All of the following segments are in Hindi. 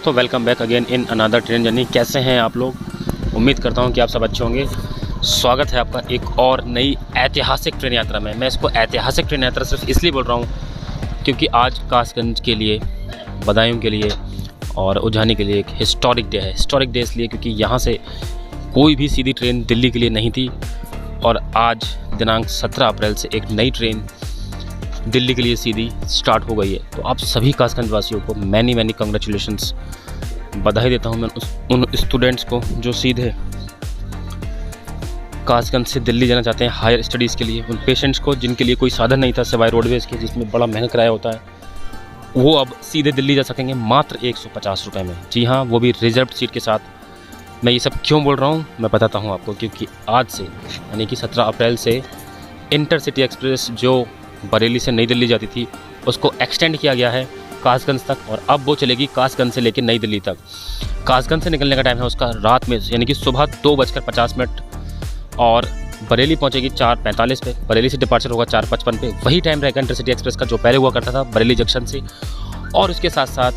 दोस्तों, welcome back again in another train journey. कैसे हैं आप लोग? उम्मीद करता हूं कि आप सब अच्छे होंगे। स्वागत है आपका एक और नई ऐतिहासिक ट्रेन यात्रा में। मैं इसको ऐतिहासिक ट्रेन यात्रा सिर्फ इसलिए बोल रहा हूं क्योंकि आज कासगंज के लिए, बदायूं के लिए और उज्जैनी के लिए एक हिस्टोरिक डे है। हिस्टोरिक डे इसलिए क्योंकि यहाँ से कोई भी सीधी ट्रेन दिल्ली के लिए नहीं थी और आज दिनांक 17 अप्रैल से एक नई ट्रेन दिल्ली के लिए सीधी स्टार्ट हो गई है। तो आप सभी कासगंज वासियों को मैनी कंग्रेचुलेशंस, बधाई देता हूं मैं उन स्टूडेंट्स को जो सीधे कासगंज से दिल्ली जाना चाहते हैं हायर स्टडीज़ के लिए, उन पेशेंट्स को जिनके लिए कोई साधन नहीं था सिवाय रोडवेज़ के, जिसमें बड़ा महंगा किराया होता है, वो अब सीधे दिल्ली जा सकेंगे मात्र 150 रुपये में। जी हाँ, वो भी रिजर्व्ड सीट के साथ। मैं ये सब क्यों बोल रहा हूँ मैं बताता हूँ आपको, क्योंकि आज से यानी कि 17 अप्रैल से इंटरसिटी एक्सप्रेस जो बरेली से नई दिल्ली जाती थी उसको एक्सटेंड किया गया है कासगंज तक, और अब वो चलेगी कासगंज से लेकर नई दिल्ली तक। कासगंज से निकलने का टाइम है उसका रात में यानी कि सुबह 2:50 और बरेली पहुंचेगी 4:45 पे। बरेली से डिपार्चर होगा 4:55 पे। वही टाइम रहेगा इंटरसिटी एक्सप्रेस का जो पहले हुआ करता था बरेली जंक्शन से। और उसके साथ साथ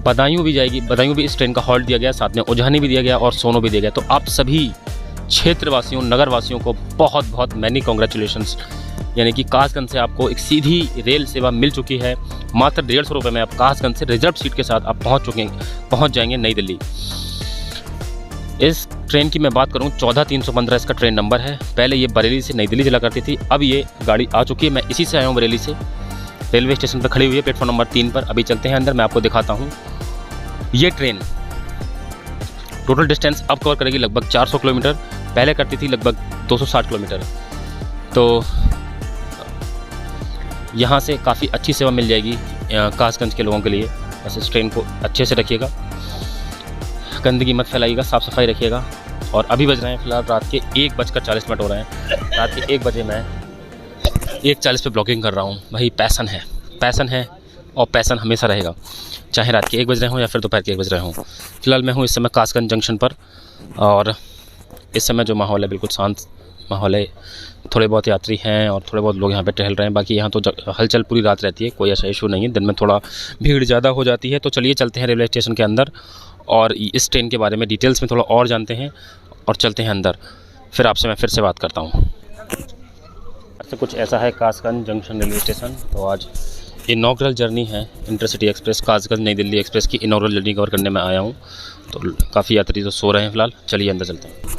बदायूं भी जाएगी। बदायूं भी इस ट्रेन का हॉल्ट दिया गया, साथ में उज्जैनी भी दिया गया और सोनो भी दिया गया। तो आप सभी क्षेत्रवासियों, नगरवासियों को बहुत बहुत मैनी कॉन्ग्रेचुलेशंस। यानी कि कासगंज से आपको एक सीधी रेल सेवा मिल चुकी है। मात्र 150 रुपये में आप कासगंज से रिजर्व सीट के साथ आप पहुंच जाएंगे नई दिल्ली। इस ट्रेन की मैं बात करूं 14315 इसका ट्रेन नंबर है। पहले ये बरेली से नई दिल्ली चला करती थी, अब ये गाड़ी आ चुकी है। मैं इसी से आया हूँ बरेली से। रेलवे स्टेशन पर खड़ी हुई है प्लेटफॉर्म नंबर 3 पर। अभी चलते हैं अंदर, मैं आपको दिखाता हूँ। ये ट्रेन टोटल डिस्टेंस अब कवर करेगी लगभग 400 किलोमीटर, पहले करती थी लगभग 260 किलोमीटर। तो यहाँ से काफ़ी अच्छी सेवा मिल जाएगी कासगंज के लोगों के लिए। बस इस ट्रेन को अच्छे से रखिएगा, गंदगी मत फैलाइएगा, साफ़ सफाई रखिएगा। और अभी बज रहे हैं फिलहाल रात के 1:40 हो रहे हैं। रात के 1 बजे मैं 1:40 पे ब्लॉगिंग कर रहा हूँ। वही पैसन है और पैसन हमेशा रहेगा, चाहे रात के 1 बज रहे हों या फिर दोपहर के 1 बज रहे हों। फिलहाल मैं हूँ इस समय कासगंज जंक्शन पर और इस समय जो माहौल है बिल्कुल शांत माहौल है। थोड़े बहुत यात्री हैं और थोड़े बहुत लोग यहाँ पे टहल रहे हैं। बाकी यहाँ तो हलचल पूरी रात रहती है, कोई ऐसा इशू नहीं है। दिन में थोड़ा भीड़ ज़्यादा हो जाती है। तो चलिए चलते हैं रेलवे स्टेशन के अंदर और इस ट्रेन के बारे में डिटेल्स में थोड़ा और जानते हैं और चलते हैं अंदर। फिर आपसे मैं फिर से बात करता हूँ। ऐसा कुछ ऐसा है कासगंज जंक्शन रेलवे स्टेशन। तो आज इनॉग्रल जर्नी है इंटरसिटी एक्सप्रेस, कासगंज नई दिल्ली एक्सप्रेस की इनॉग्रल जर्नी कवर करने में आया हूँ। तो काफ़ी यात्री तो सो रहे हैं फिलहाल। चलिए अंदर चलते हैं।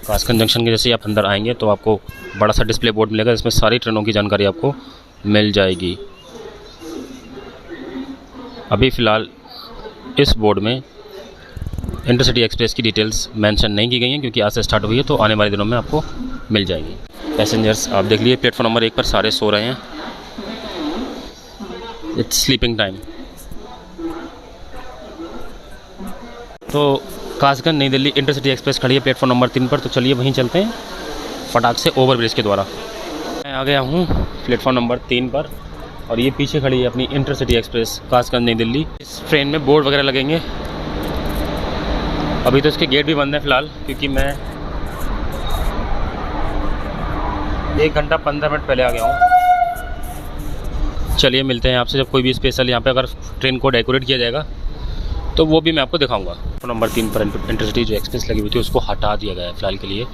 कासगंज जंक्शन के जैसे ही आप अंदर आएंगे तो आपको बड़ा सा डिस्प्ले बोर्ड मिलेगा, जिसमें सारी ट्रेनों की जानकारी आपको मिल जाएगी। अभी फ़िलहाल इस बोर्ड में इंटरसिटी एक्सप्रेस की डिटेल्स मेंशन नहीं की गई हैं क्योंकि आज से स्टार्ट हुई है, तो आने वाले दिनों में आपको मिल जाएगी। पैसेंजर्स आप देख लीजिए, प्लेटफॉर्म नंबर 1 पर सारे सो रहे हैं। It's sleeping time. तो कासगंज नई दिल्ली इंटरसिटी एक्सप्रेस खड़ी है प्लेटफॉर्म नंबर 3 पर। तो चलिए वहीं चलते हैं फटाक से ओवरब्रिज के द्वारा। मैं आ गया हूँ प्लेटफॉर्म नंबर 3 पर और ये पीछे खड़ी है अपनी इंटरसिटी एक्सप्रेस कासगंज नई दिल्ली। इस ट्रेन में बोर्ड वगैरह लगेंगे। अभी तो इसके गेट भी बंद है फ़िलहाल, क्योंकि मैं 1 घंटा 15 मिनट पहले आ गया हूँ। चलिए मिलते हैं आपसे जब कोई भी स्पेशल यहाँ पे अगर ट्रेन को डेकोरेट किया जाएगा तो वो भी मैं आपको दिखाऊंगा। नंबर 3 पर इंटरसिटी जो एक्सप्रेस लगी हुई थी उसको हटा दिया गया है फ़िलहाल के लिए।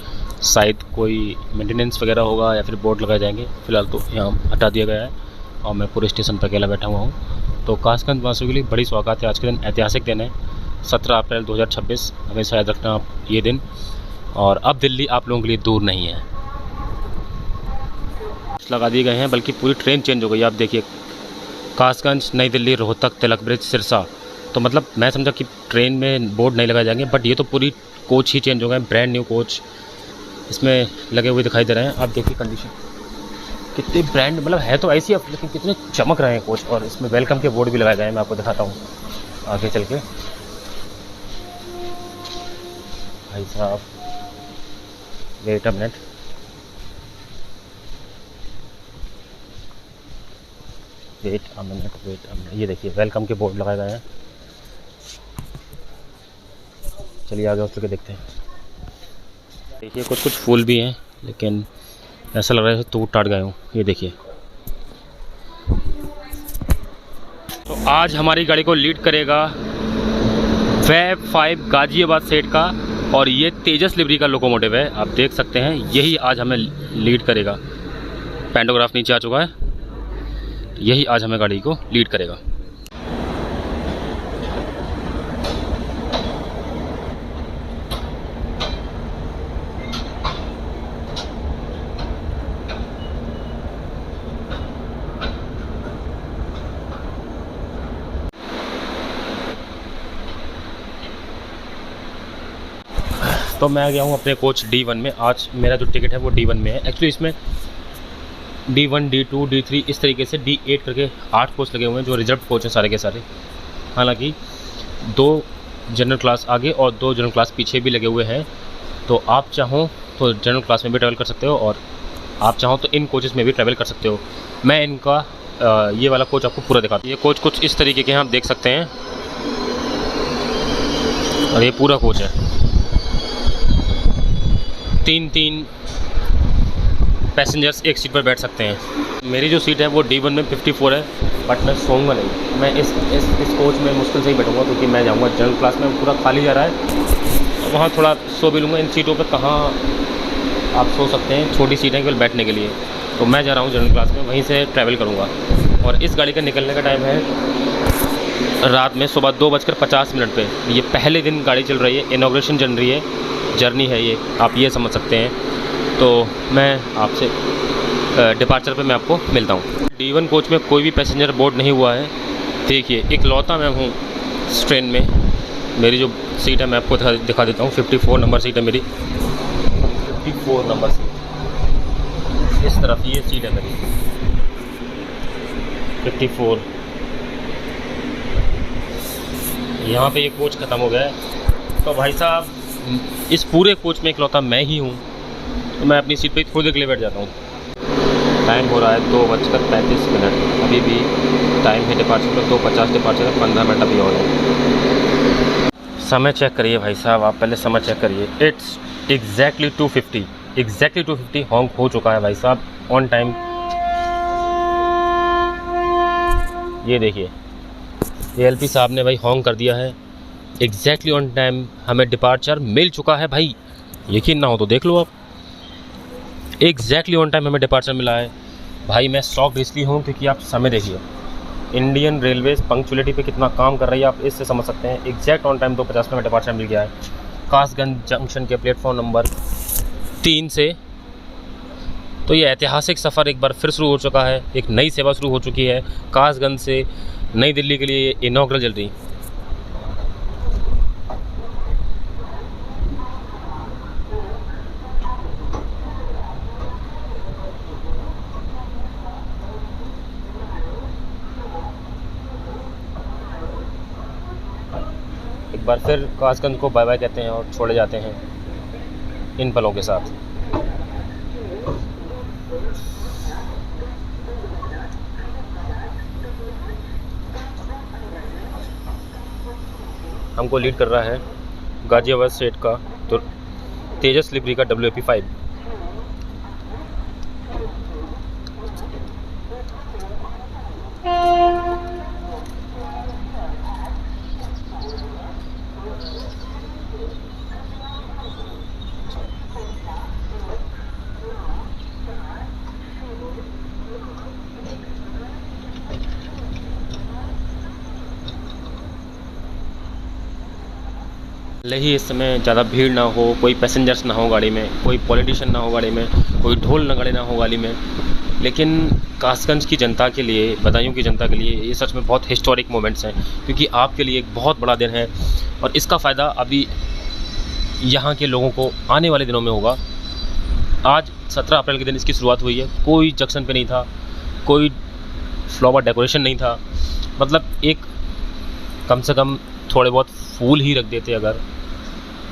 शायद कोई मेंटेनेंस वगैरह होगा या फिर बोर्ड लगाए जाएंगे। फ़िलहाल तो यहाँ हटा दिया गया है और मैं पूरे स्टेशन पर अकेला बैठा हुआ हूँ। तो कासगंज वासियों के लिए बड़ी सौगात है। आज के दिन ऐतिहासिक दिन है, 17 अप्रैल 2026। हमेशा याद रखना आप ये दिन। और अब दिल्ली आप लोगों के लिए दूर नहीं है। लगा दिए गए हैं, बल्कि पूरी ट्रेन चेंज हो गई। आप देखिए, कासगंज नई दिल्ली रोहतक तिलक ब्रिज सिरसा। तो मतलब मैं समझा कि ट्रेन में बोर्ड नहीं लगाए जाएंगे, बट ये तो पूरी कोच ही चेंज हो गए। ब्रांड न्यू कोच इसमें लगे हुए दिखाई दे रहे हैं। आप देखिए कंडीशन कितने ब्रांड, मतलब है तो ऐसी अब, लेकिन कितने चमक रहे हैं कोच। और इसमें वेलकम के बोर्ड भी लगाए गए हैं। मैं आपको दिखाता हूँ आगे चल के। भाई साहब वेट अ मिनट, ये देखिए वेलकम के बोर्ड लगाए गए हैं। चलिए आगे चल के देखते हैं। देखिए कुछ फूल भी हैं, लेकिन ऐसा लग रहा है टूट टाट गए हों। ये देखिए। तो आज हमारी गाड़ी को लीड करेगा फैब 5 गाजियाबाद सेट का, और ये तेजस लिबरी का लोकोमोटिव है। आप देख सकते हैं यही आज हमें लीड करेगा। पैंटोग्राफ नीचे आ चुका है, यही आज हमें गाड़ी को लीड करेगा। तो मैं आ गया हूँ अपने कोच D1 में। आज मेरा जो टिकट है वो D1 में है। एक्चुअली इसमें D1, D2, D3 इस तरीके से D8 करके 8 कोच लगे हुए हैं जो रिजर्व कोच हैं सारे के सारे। हालांकि 2 जनरल क्लास आगे और 2 जनरल क्लास पीछे भी लगे हुए हैं। तो आप चाहो तो जनरल क्लास में भी ट्रैवल कर सकते हो, और आप चाहो तो इन कोचेस में भी ट्रैवल कर सकते हो। मैं इनका ये वाला कोच आपको पूरा दिखाता हूँ। ये कोच कुछ इस तरीके के हैं, आप देख सकते हैं, और ये पूरा कोच है। 3 पैसेंजर्स एक सीट पर बैठ सकते हैं। मेरी जो सीट है वो D1 में 54 है, बट मैं सोऊंगा नहीं। मैं इस कोच में मुश्किल से ही बैठूंगा, क्योंकि मैं जाऊंगा जनरल क्लास में, पूरा खाली जा रहा है। वहाँ थोड़ा सो भी लूँगा। इन सीटों पर कहाँ आप सो सकते हैं, छोटी सीटें केवल बैठने के लिए। तो मैं जा रहा हूँ जनरल क्लास में, वहीं से ट्रैवल करूँगा। और इस गाड़ी का निकलने का टाइम है रात में सुबह 2:50 पे। ये पहले दिन गाड़ी चल रही है, इनॉग्रेशन जर्नी है ये, आप ये समझ सकते हैं। तो मैं आपसे डिपार्चर पे मैं आपको मिलता हूँ। D1 कोच में कोई भी पैसेंजर बोर्ड नहीं हुआ है। देखिए इकलौता मैं हूँ इस ट्रेन में। मेरी जो सीट है मैं आपको दिखा देता हूँ। 54 नंबर सीट है मेरी, 54 नंबर सीट। इस तरफ ये सीट है मेरी 54। यहाँ पे ये कोच ख़त्म हो गया है। तो भाई साहब इस पूरे कोच में इकलौता मैं ही हूँ। तो मैं अपनी सीट पे थोड़ी देर के लिए बैठ जाता हूँ। टाइम हो रहा है 2:35। अभी भी टाइम है डिपार्चर पर 2:50 डिपार्चर है, 15 मिनट अभी और है। समय चेक करिए भाई साहब, आप पहले समय चेक करिए। इट्स एग्जैक्टली 250 हॉन्क हो चुका है भाई साहब ऑन टाइम। ये देखिए ALP साहब ने भाई हॉन्क कर दिया है। एग्जैक्टली ऑन टाइम हमें डिपार्चर मिल चुका है भाई। यकीन ना हो तो देख लो आप, एग्जैक्टली ऑन टाइम हमें डिपार्चर मिला है। भाई मैं शॉक्ड इसलिए हूँ क्योंकि आप समय देखिए, इंडियन रेलवेज पंक्चुअलिटी पे कितना काम कर रही है, आप इससे समझ सकते हैं। एग्जैक्ट ऑन टाइम 2:50 में हमें डिपार्चर मिल गया है कासगंज जंक्शन के प्लेटफॉर्म नंबर 3 से। तो ये ऐतिहासिक सफ़र एक बार फिर शुरू हो चुका है। एक नई सेवा शुरू हो चुकी है कासगंज से नई दिल्ली के लिए इनॉग्रल जर्नी। एक बार फिर कासगंज को बाय बाय कहते हैं और छोड़े जाते हैं इन पलों के साथ। हमको लीड कर रहा है गाजियाबाद सेट का तो तेजस लिबरी का WAP5। भले ही इस समय ज़्यादा भीड़ ना हो, कोई पैसेंजर्स ना हो गाड़ी में, कोई पॉलिटिशियन ना हो गाड़ी में, कोई ढोल नगाड़े ना हो गाड़ी में, लेकिन कासगंज की जनता के लिए, बदायूं की जनता के लिए ये सच में बहुत हिस्टोरिक मोमेंट्स हैं, क्योंकि आपके लिए एक बहुत बड़ा दिन है। और इसका फ़ायदा अभी यहाँ के लोगों को आने वाले दिनों में होगा। आज 17 अप्रैल के दिन इसकी शुरुआत हुई है। कोई जंक्शन पे नहीं था, कोई फ्लावर डेकोरेशन नहीं था। मतलब एक कम से कम थोड़े बहुत फूल ही रख देते अगर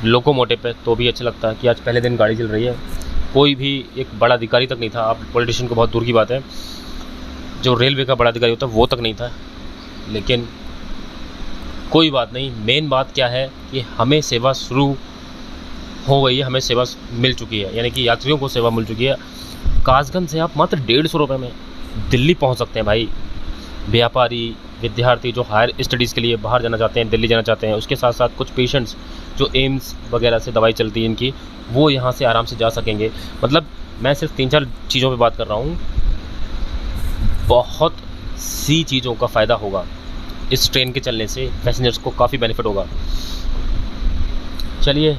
लोकोमोटिव पे तो भी अच्छा लगता है कि आज पहले दिन गाड़ी चल रही है। कोई भी एक बड़ा अधिकारी तक नहीं था। आप पॉलिटिशियन को बहुत दूर की बात है, जो रेलवे का बड़ा अधिकारी होता है वो तक नहीं था। लेकिन कोई बात नहीं, मेन बात क्या है कि हमें सेवा शुरू हो गई है, हमें सेवा मिल चुकी है, यानी कि यात्रियों को सेवा मिल चुकी है। कासगंज से आप मात्र 150 रुपये में दिल्ली पहुंच सकते हैं भाई। व्यापारी, विद्यार्थी जो हायर स्टडीज़ के लिए बाहर जाना चाहते हैं, दिल्ली जाना चाहते हैं, उसके साथ साथ कुछ पेशेंट्स जो एम्स वगैरह से दवाई चलती है इनकी, वो यहाँ से आराम से जा सकेंगे। मतलब मैं सिर्फ 3-4 चीज़ों पे बात कर रहा हूँ, बहुत सी चीज़ों का फ़ायदा होगा इस ट्रेन के चलने से, पैसेंजर्स को काफ़ी बेनिफिट होगा। चलिए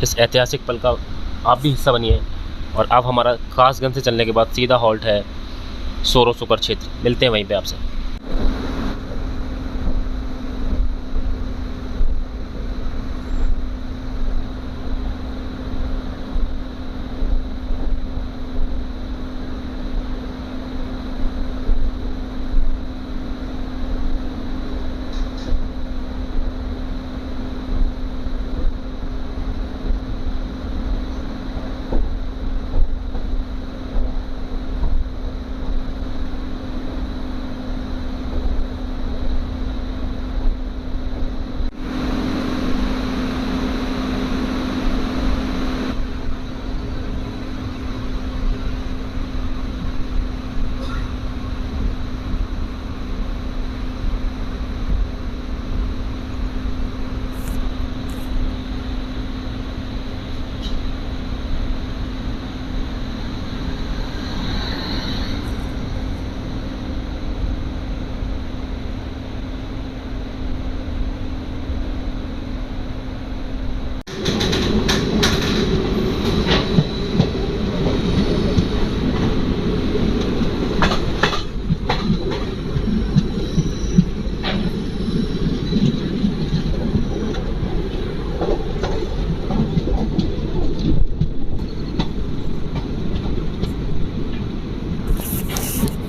इस ऐतिहासिक पल का आप भी हिस्सा बनिए। और अब हमारा कासगंज से चलने के बाद सीधा हॉल्ट है सोरो सुकर क्षेत्र। मिलते हैं वहीं पे आपसे।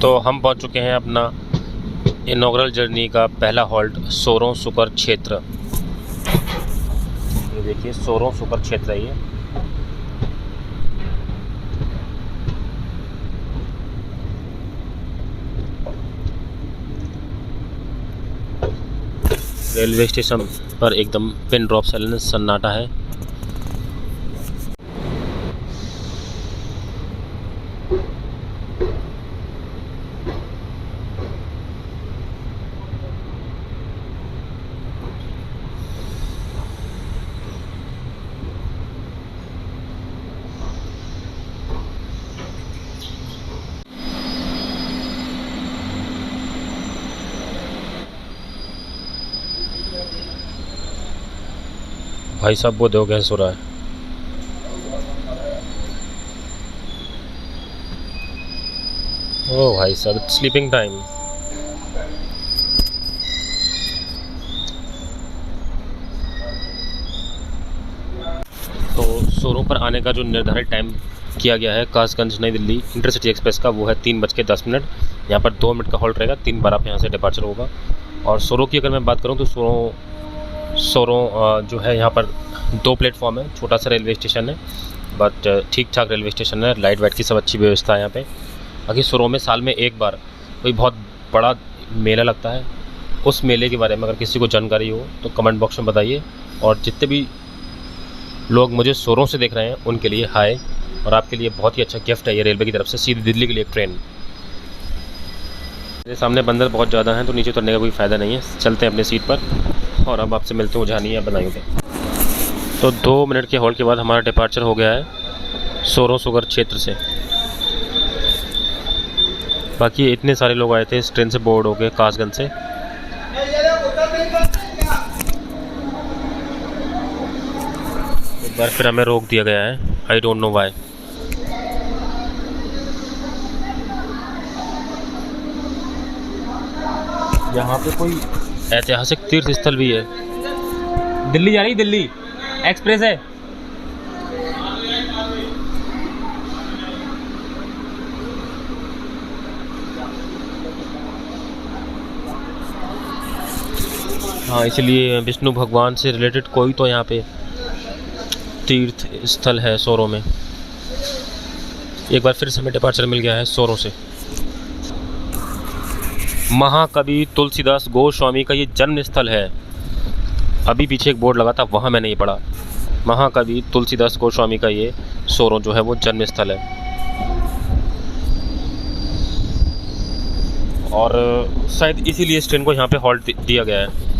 तो हम पहुंच चुके हैं अपना इनॉग्रल जर्नी का पहला हॉल्ट सोरो सुकर क्षेत्र। ये देखिए सोरो सुकर क्षेत्र है ये। रेलवे स्टेशन पर एकदम पिन ड्रॉप साइलेंस सन्नाटा है। भाई साहब वो देखो कैसे सो रहा है। ओ भाई साहब स्लीपिंग टाइम। तो सोरो पर आने का जो निर्धारित टाइम किया गया है कासगंज नई दिल्ली इंटरसिटी एक्सप्रेस का, वो है 3:10। यहाँ पर 2 मिनट का हॉल्ट रहेगा। 3:12 पे यहाँ से डिपार्चर होगा। और सोरो की अगर मैं बात करूँ तो सोरो जो है यहाँ पर 2 प्लेटफॉर्म है। छोटा सा रेलवे स्टेशन है बट ठीक ठाक रेलवे स्टेशन है। लाइट वाइट की सब अच्छी व्यवस्था है यहाँ पे। बाकी सोरो में साल में एक बार कोई बहुत बड़ा मेला लगता है। उस मेले के बारे में अगर किसी को जानकारी हो तो कमेंट बॉक्स में बताइए। और जितने भी लोग मुझे सोरो से देख रहे हैं उनके लिए हाय। और आपके लिए बहुत ही अच्छा गिफ्ट है ये रेलवे की तरफ से, सीधी दिल्ली के लिए एक ट्रेन। मेरे सामने बंदर बहुत ज़्यादा हैं तो नीचे उतरने का कोई फ़ायदा नहीं है। चलते हैं अपने सीट पर और अब आपसे मिलते हैं उजानी या बनाएंगे। तो 2 मिनट के हॉल्ट के बाद हमारा डिपार्चर हो गया है सोरो सुगर क्षेत्र से। बाकी इतने सारे लोग आए थे इस ट्रेन से बोर्ड होके कासगंज से। एक बार फिर हमें रोक दिया गया है, आई डोंट नो वाई। यहाँ पे कोई ऐतिहासिक तीर्थ स्थल भी है। दिल्ली जा रही, दिल्ली एक्सप्रेस है। हाँ, इसलिए विष्णु भगवान से रिलेटेड कोई तो यहाँ पे तीर्थ स्थल है सोरो में। एक बार फिर से हमें डिपार्चर मिल गया है सोरो से। महाकवि तुलसीदास गोस्वामी का ये जन्म स्थल है। अभी पीछे एक बोर्ड लगा था, वहाँ मैंने ये पढ़ा। महाकवि तुलसीदास गोस्वामी का ये सोरो जो है वो जन्म स्थल है। और शायद इसीलिए इस ट्रेन को यहाँ पे हॉल्ट दिया गया है।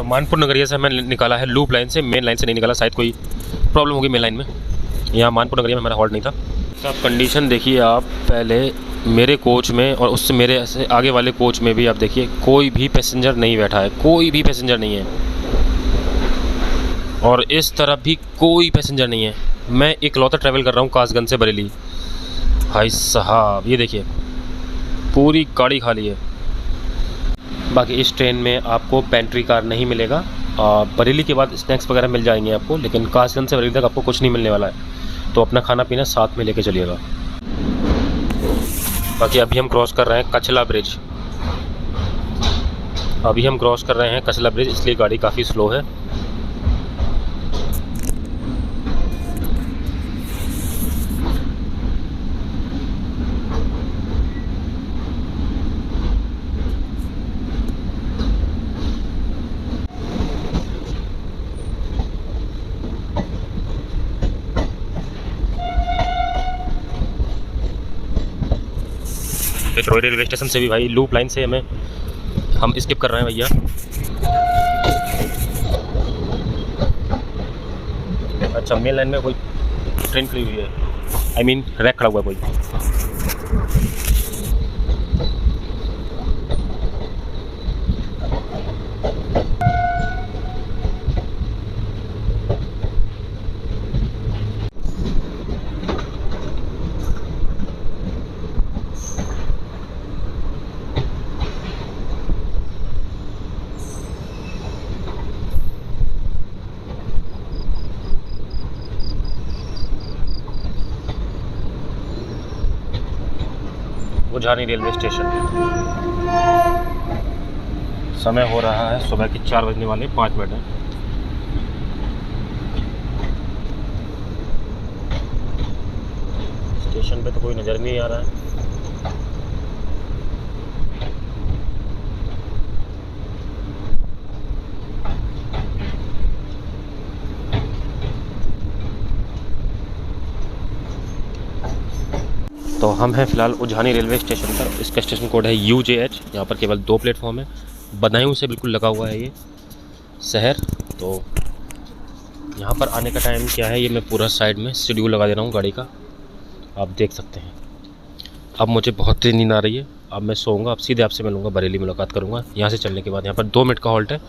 मानपुर नगरिया से हमें निकाला है लूप लाइन से, मेन लाइन से नहीं निकाला, शायद कोई प्रॉब्लम होगी मेन लाइन में। यहाँ मानपुर नगरिया में हमारा हॉल्ट नहीं था। तो आप कंडीशन देखिए, आप पहले मेरे कोच में और उससे मेरे ऐसे आगे वाले कोच में भी आप देखिए कोई भी पैसेंजर नहीं बैठा है, कोई भी पैसेंजर नहीं है। और इस तरफ भी कोई पैसेंजर नहीं है। मैं इकलौता ट्रैवल कर रहा हूँ कासगंज से बरेली। भाई साहब ये देखिए पूरी गाड़ी खाली है। बाकी इस ट्रेन में आपको पेंट्री कार नहीं मिलेगा। बरेली के बाद स्नैक्स वगैरह मिल जाएंगे आपको, लेकिन कासगंज से बरेली तक आपको कुछ नहीं मिलने वाला है। तो अपना खाना पीना साथ में लेके चलिएगा। बाकी अभी हम क्रॉस कर रहे हैं कचला ब्रिज। इसलिए गाड़ी काफ़ी स्लो है। विक्टोरिया रेलवे स्टेशन से भी भाई लूप लाइन से हम स्किप कर रहे हैं भैया। अच्छा मेन लाइन में कोई ट्रेन खड़ी हुई है, आई मीन रैक खड़ा हुआ है कोई। उझानी रेलवे स्टेशन। समय हो रहा है सुबह के 4 बजने वाले 5 मिनट हैं। स्टेशन पे तो कोई नज़र नहीं आ रहा है। तो हम हैं फ़िलहाल उझानी रेलवे स्टेशन पर। इसका स्टेशन कोड है UJH। यहाँ पर केवल 2 प्लेटफॉर्म है। बदायूं से बिल्कुल लगा हुआ है ये शहर। तो यहाँ पर आने का टाइम क्या है ये मैं पूरा साइड में शेड्यूल लगा दे रहा हूँ गाड़ी का, आप देख सकते हैं। अब मुझे बहुत तेज़ नींद आ रही है, अब मैं सोऊंगा। अब सीधे आपसे मिलूँगा, बरेली मुलाकात करूँगा। यहाँ से चलने के बाद यहाँ पर 2 मिनट का हॉल्ट है।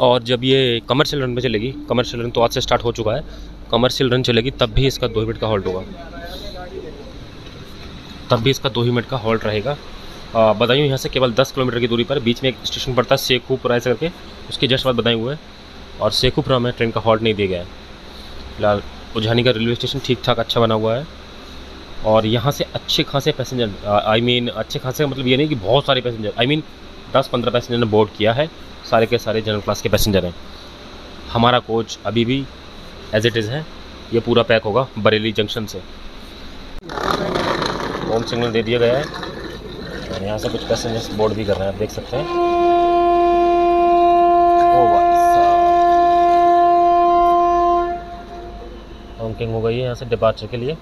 और जब ये कमर्शियल रन पे चलेगी, कमर्शियल रन तो आज से स्टार्ट हो चुका है, कमर्शियल रन चलेगी तब भी इसका 2 मिनट का हॉल्ट होगा, तब भी इसका 2 ही मिनट का हॉल्ट रहेगा। बदायूं यहाँ से केवल 10 किलोमीटर की दूरी पर बीच में एक स्टेशन पड़ता है शेखुपुरा ऐसे करके, उसके जस्ट बाद बदायूं है। और शेखुपुरा में ट्रेन का हॉल्ट नहीं दिया गया है। फिलहाल उझानी का रेलवे स्टेशन ठीक ठाक अच्छा बना हुआ है। और यहाँ से अच्छे खासे पैसेंजर, अच्छे खासे मतलब ये नहीं कि बहुत सारे पैसेंजर, 10-15 पैसेंजर ने बोर्ड किया है। सारे के सारे जनरल क्लास के पैसेंजर हैं। हमारा कोच अभी भी एज इट इज़ है, ये पूरा पैक होगा बरेली जंक्शन से। होम सिग्नल दे दिया गया है और यहाँ से कुछ पैसेंजर्स बोर्ड भी कर रहे हैं, आप देख सकते हैं। ओ भाई साहब, हॉकिंग हो गई है यहाँ से डिपार्चर के लिए।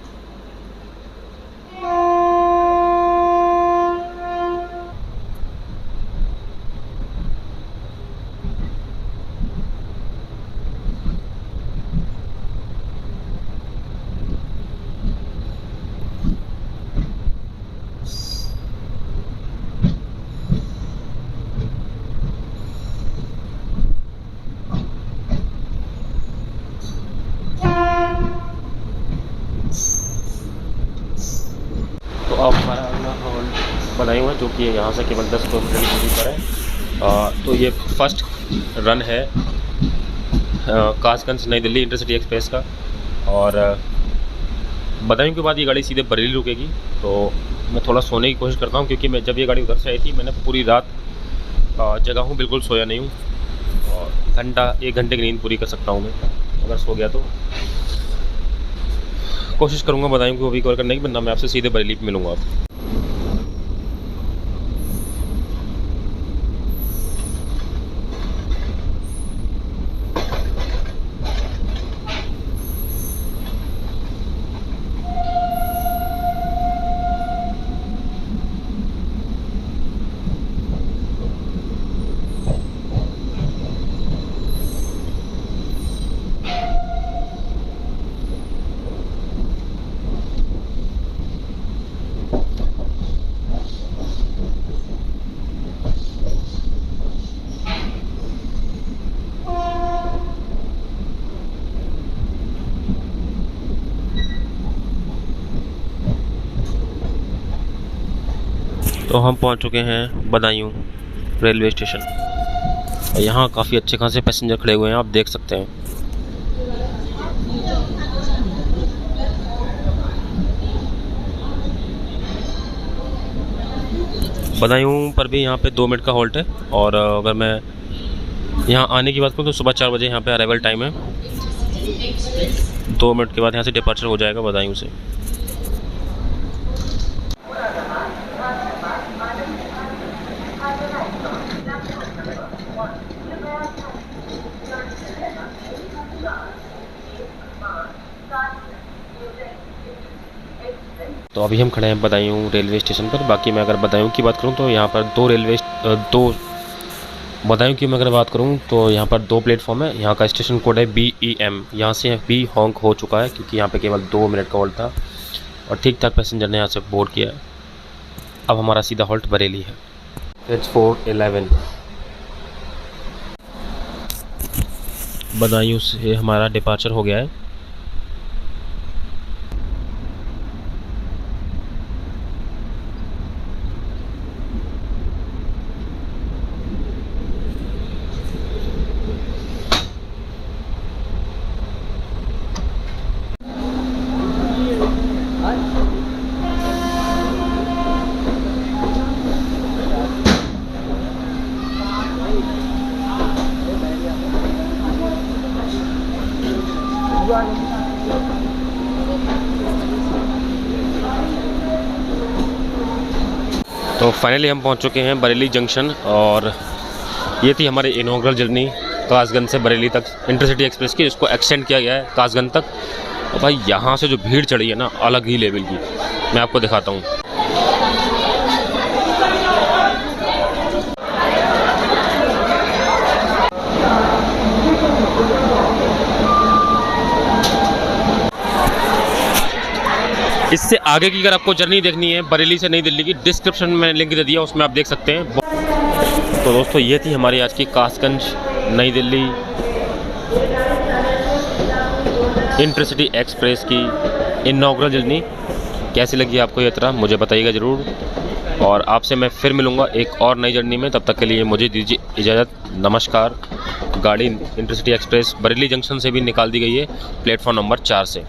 अब हमारा अगला हॉल्ट बदायूं है, जो कि यहाँ से केवल 10 किलोमीटर की दूरी पर है। तो ये फर्स्ट रन है कासगंज नई दिल्ली इंटरसिटी एक्सप्रेस का। और बदायूं के बाद ये गाड़ी सीधे बरेली रुकेगी। तो मैं थोड़ा सोने की कोशिश करता हूँ, क्योंकि मैं जब ये गाड़ी उधर से आई थी मैंने पूरी रात जगह हूँ, बिल्कुल सोया नहीं हूँ। और 1 घंटे की नींद पूरी कर सकता हूँ मैं अगर सो गया तो। कोशिश करूँगा बदायूं को भी कवर करने की, वरना मैं आपसे सीधे बरेली पे मिलूँगा आप। तो हम पहुंच चुके हैं बदायूं रेलवे स्टेशन। यहाँ काफ़ी अच्छे खासे पैसेंजर खड़े हुए हैं, आप देख सकते हैं। बदायूं पर भी यहाँ पे 2 मिनट का हॉल्ट है। और अगर मैं यहाँ आने की बात करूँ तो सुबह 4 बजे यहाँ पे अराइवल टाइम है। 2 मिनट के बाद यहाँ से डिपार्चर हो जाएगा बदायूं से। तो अभी हम खड़े हैं बदायूं रेलवे स्टेशन पर। बाकी मैं अगर बदायूं की बात करूं तो यहाँ पर बदायूं की मैं अगर बात करूं तो यहाँ पर 2 प्लेटफॉर्म है। यहाँ का स्टेशन कोड है BEM। यहाँ से बी हॉन्क हो चुका है, क्योंकि यहाँ पे केवल 2 मिनट का हॉल्ट था और ठीक ठाक पैसेंजर ने यहाँ से बोर्ड किया। अब हमारा सीधा हॉल्ट बरेली है। H411 बदायूं से हमारा डिपार्चर हो गया है। तो फाइनली हम पहुंच चुके हैं बरेली जंक्शन। और ये थी हमारी इनॉग्रल जर्नी कासगंज से बरेली तक इंटरसिटी एक्सप्रेस की। इसको एक्सटेंड किया गया है कासगंज तक। और भाई यहाँ से जो भीड़ चढ़ी है ना, अलग ही लेवल की, मैं आपको दिखाता हूँ। इससे आगे की अगर आपको जर्नी देखनी है बरेली से नई दिल्ली की, डिस्क्रिप्शन में लिंक दे दिया, उसमें आप देख सकते हैं। तो दोस्तों ये थी हमारी आज की कासगंज नई दिल्ली इंटरसिटी एक्सप्रेस की इनॉग्रल जर्नी। कैसी लगी आपको ये तरह मुझे बताइएगा ज़रूर। और आपसे मैं फिर मिलूँगा एक और नई जर्नी में। तब तक के लिए मुझे दीजिए इजाज़त। नमस्कार। गाड़ी इंटरसिटी एक्सप्रेस बरेली जंक्शन से भी निकाल दी गई है, प्लेटफॉर्म नंबर 4 से।